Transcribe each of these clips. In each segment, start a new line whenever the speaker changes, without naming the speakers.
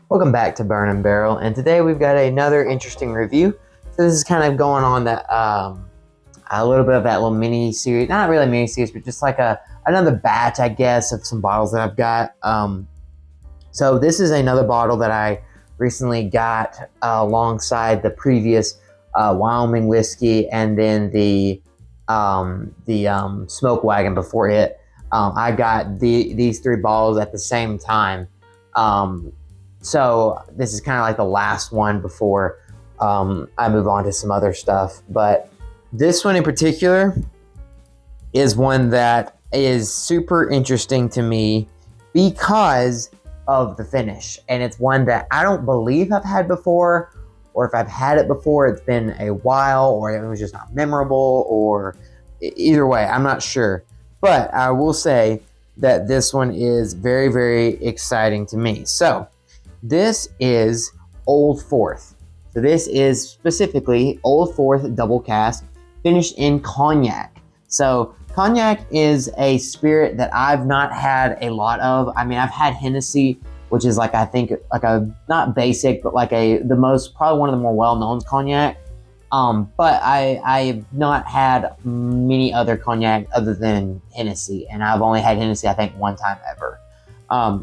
Welcome back to Burn and Barrel, and today we've got another interesting review. So this is kind of going on that a little bit of that little mini series, not really a mini series, but just like another batch, I guess, of some bottles that I've got. So this is another bottle that I recently got alongside the previous Wyoming whiskey, and then the Smoke Wagon before it. I got these three bottles at the same time. So this is kind of like the last one before I move on to some other stuff. But this one in particular is one that is super interesting to me because of the finish. And it's one that I don't believe I've had before, or if I've had it before, it's been a while, or it was just not memorable, or either way, I'm not sure. But I will say that this one is very, very exciting to me. So this is Old Forth. So this is specifically Old Forth double cask finished in Cognac. So Cognac is a spirit that I've not had a lot of. I mean, I've had Hennessy, which is like, I think like a, not basic, but like probably one of the more well-known Cognac. But I've not had many other Cognac other than Hennessy, and I've only had Hennessy, I think, one time ever.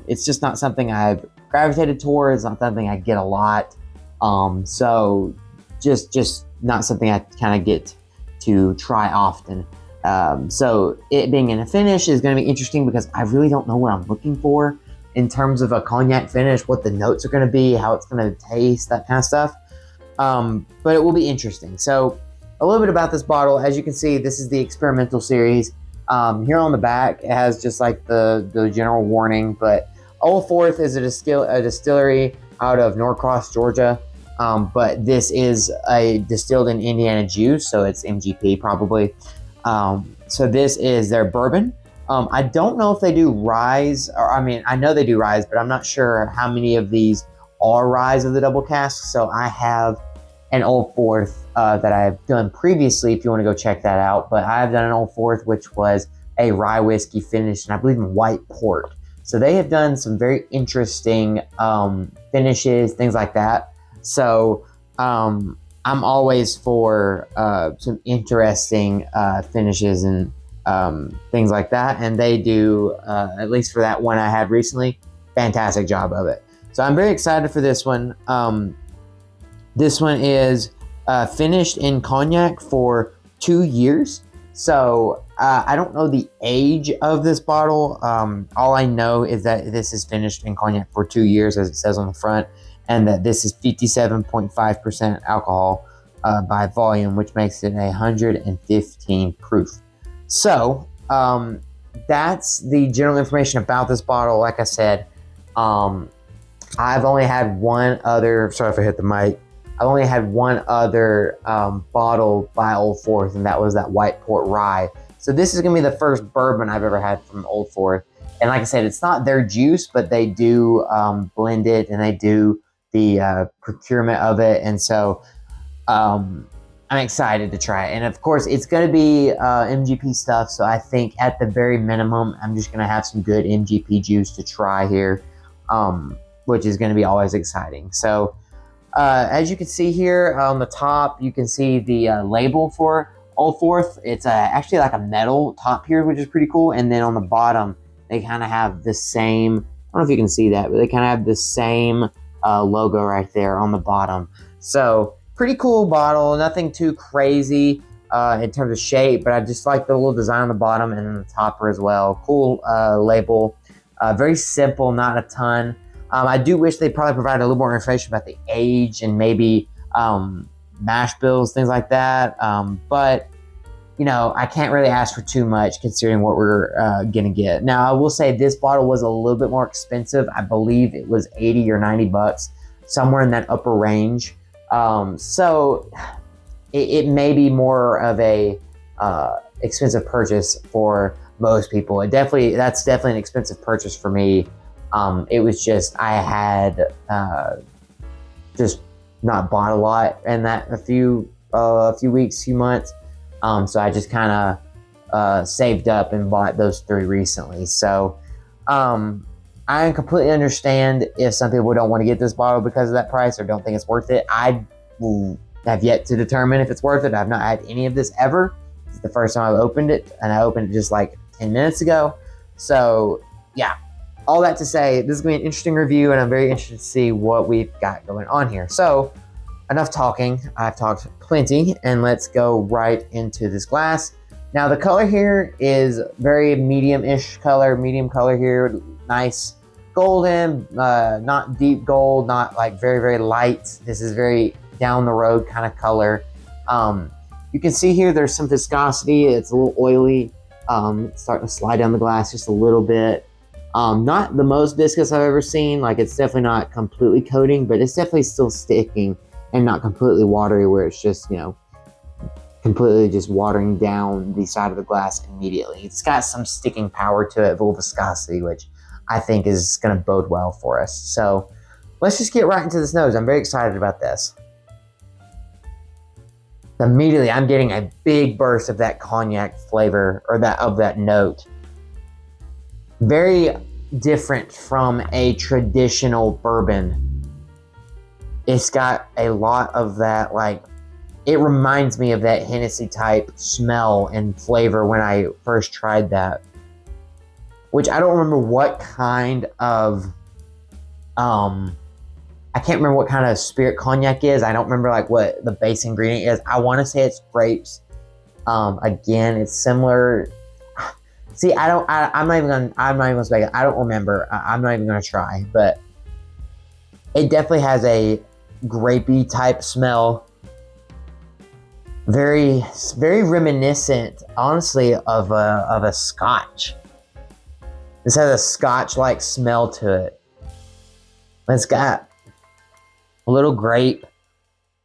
It's just not something I've gravitated towards, not something I get a lot. So just not something I kind of get to try often. So it being in a finish is going to be interesting because I really don't know what I'm looking for in terms of a Cognac finish, what the notes are going to be, how it's going to taste, that kind of stuff. But it will be interesting. So a little bit about this bottle. As you can see, this is the experimental series. Here on the back, it has just like the general warning, but Old Forth is a distillery out of Norcross, Georgia. But this is distilled in Indiana juice, so it's MGP probably. So this is their bourbon. I don't know if they do rye, or I mean, I know they do rye, but I'm not sure how many of these are rye of the double cask. So I have an Old Forth that I've done previously, if you want to go check that out. But I've done an Old Forth, which was a rye whiskey finished, and I believe in white port. So they have done some very interesting finishes, things like that. So I'm always for some interesting finishes and things like that. And they do, at least for that one I had recently, fantastic job of it. So I'm very excited for this one. This one is finished in Cognac for 2 years. So I don't know the age of this bottle. All I know is that this is finished in Cognac for 2 years, as it says on the front, and that this is 57.5% alcohol by volume, which makes it 115 proof. So that's the general information about this bottle. Like I said, I've only had one other, sorry if I hit the mic, I've only had one other bottle by Old Forth, and that was that white port rye. So this is going to be the first bourbon I've ever had from Old Forth. And like I said, it's not their juice, but they do blend it, and they do the procurement of it. And so I'm excited to try it. And of course, it's going to be MGP stuff. So I think at the very minimum, I'm just going to have some good MGP juice to try here, which is going to be always exciting. So as you can see here on the top, you can see the label for Old Forth. It's actually like a metal top here, which is pretty cool. And then on the bottom, they kind of have the same, I don't know if you can see that, but they kind of have the same logo right there on the bottom. So pretty cool bottle, nothing too crazy in terms of shape, but I just like the little design on the bottom and then the topper as well. Cool label, very simple, not a ton. I do wish they probably provided a little more information about the age and maybe mash bills, things like that. But, you know, I can't really ask for too much considering what we're going to get. Now, I will say this bottle was a little bit more expensive. I believe it was 80 or 90 bucks, somewhere in that upper range. So it may be more of a expensive purchase for most people. That's definitely an expensive purchase for me. It was just, I had just not bought a lot in that a few weeks, few months. So I just kind of saved up and bought those three recently. So I completely understand if some people don't want to get this bottle because of that price or don't think it's worth it. I have yet to determine if it's worth it. I've not had any of this ever. This is the first time I've opened it, and I opened it just like 10 minutes ago. So yeah, all that to say, this is going to be an interesting review, and I'm very interested to see what we've got going on here. So enough talking. I've talked plenty, and let's go right into this glass. Now the color here is very medium-ish color, medium color here. Nice golden, not deep gold, not like very, very light. This is very down the road kind of color. You can see here there's some viscosity. It's a little oily. It's starting to slide down the glass just a little bit. Not the most viscous I've ever seen. Like, it's definitely not completely coating, but it's definitely still sticking and not completely watery where it's just, you know, completely just watering down the side of the glass immediately. It's got some sticking power to it, a little viscosity, which I think is going to bode well for us. So let's just get right into this nose. I'm very excited about this. Immediately, I'm getting a big burst of that cognac flavor, or that note. Very different from a traditional bourbon. It's got a lot of that, like, it reminds me of that Hennessy type smell and flavor when I first tried that. Which I don't remember what kind of, I can't remember what kind of spirit cognac is. I don't remember like what the base ingredient is. I want to say it's grapes. Again, it's similar. See, I'm not even gonna speak. I don't remember. I'm not even gonna try, but it definitely has a grapey type smell. Very, very reminiscent, honestly, of a Scotch. This has a Scotch-like smell to it. It's got a little grape.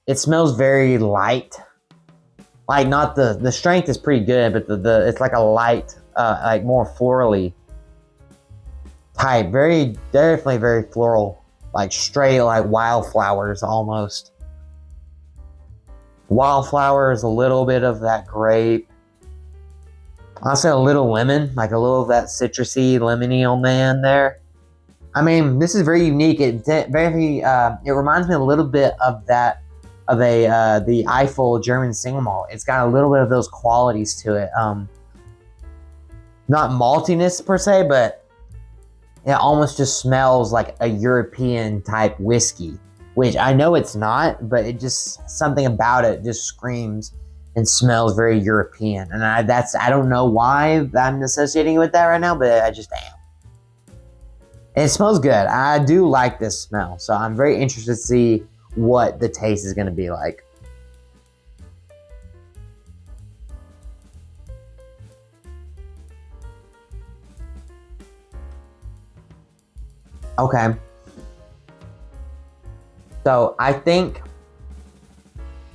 It smells very light. Like, not the strength is pretty good, but the it's like a light, like more florally type. Definitely very floral, like straight like wildflowers almost. Wildflowers, a little bit of that grape. Also a little lemon, like a little of that citrusy, lemony on the end there. I mean, this is very unique. It reminds me a little bit of the Eiffel German single malt. It's got a little bit of those qualities to it. Not maltiness per se, but it almost just smells like a European type whiskey, which I know it's not, but it just, something about it just screams and smells very European. And I don't know why I'm associating it with that right now, but I just am. And it smells good. I do like this smell, so I'm very interested to see what the taste is going to be like. Okay. So I think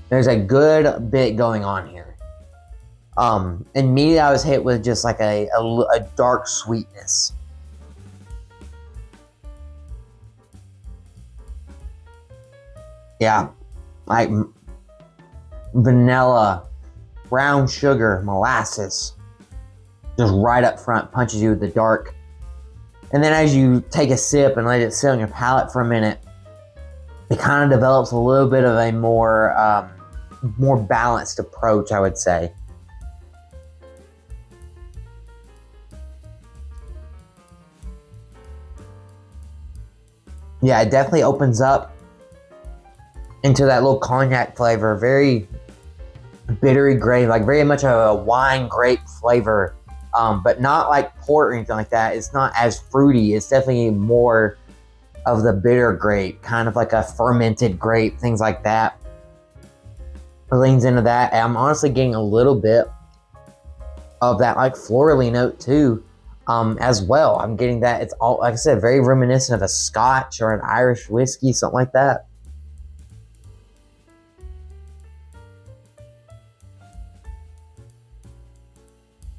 there's a good bit going on here. Immediately I was hit with just like a dark sweetness. Yeah, like vanilla, brown sugar, molasses, just right up front punches you with the dark. And then as you take a sip and let it sit on your palate for a minute, it kind of develops a little bit of a more balanced approach, I would say. Yeah, it definitely opens up into that little cognac flavor, very bittery grape, like very much of a wine grape flavor, but not like port or anything like that. It's not as fruity. It's definitely more of the bitter grape, kind of like a fermented grape, things like that. It leans into that. And I'm honestly getting a little bit of that like florally note too, as well. I'm getting that. It's all, like I said, very reminiscent of a Scotch or an Irish whiskey, something like that.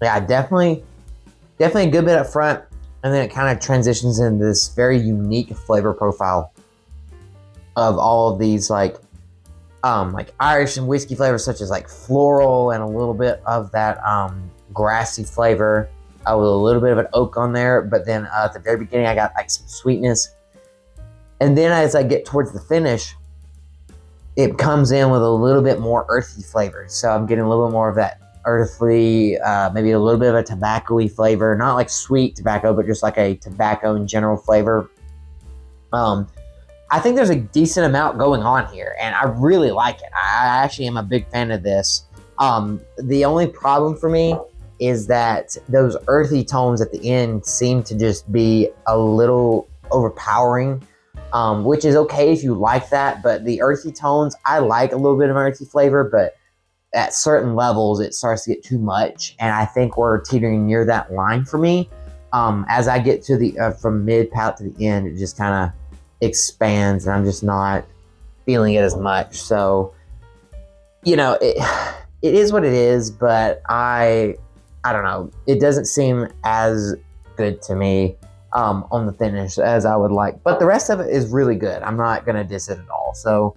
Yeah, definitely a good bit up front, and then it kind of transitions into this very unique flavor profile of all of these like Irish and whiskey flavors, such as like floral and a little bit of that grassy flavor. with a little bit of an oak on there, but then at the very beginning I got like some sweetness. And then as I get towards the finish, it comes in with a little bit more earthy flavor. So I'm getting a little bit more of that earthy, maybe a little bit of a tobacco-y flavor, not like sweet tobacco, but just like a tobacco in general flavor. I think there's a decent amount going on here, and I really like it. I actually am a big fan of this. The only problem for me is that those earthy tones at the end seem to just be a little overpowering, which is okay if you like that, but the earthy tones, I like a little bit of earthy flavor, but at certain levels it starts to get too much, and I think we're teetering near that line for me. As I get to the from mid palate to the end, it just kind of expands, and I'm just not feeling it as much. So, you know, it is what it is, but I don't know. It doesn't seem as good to me on the finish as I would like, but the rest of it is really good. I'm not gonna diss it at all. So,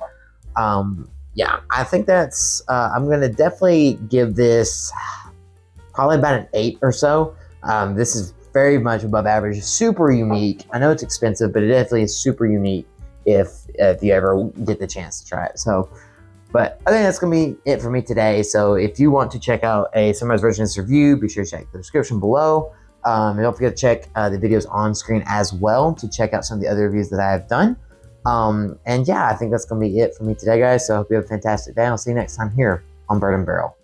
yeah, I think that's. I'm gonna definitely give this probably about an 8 or so. This is very much above average, super unique. I know it's expensive, but it definitely is super unique if you ever get the chance to try it. So, but I think that's gonna be it for me today. So if you want to check out a summarized version of this review, be sure to check the description below. And don't forget to check the videos on screen as well to check out some of the other reviews that I have done. And yeah, I think that's gonna be it for me today, guys. So I hope you have a fantastic day. I'll see you next time here on Bird and Barrel.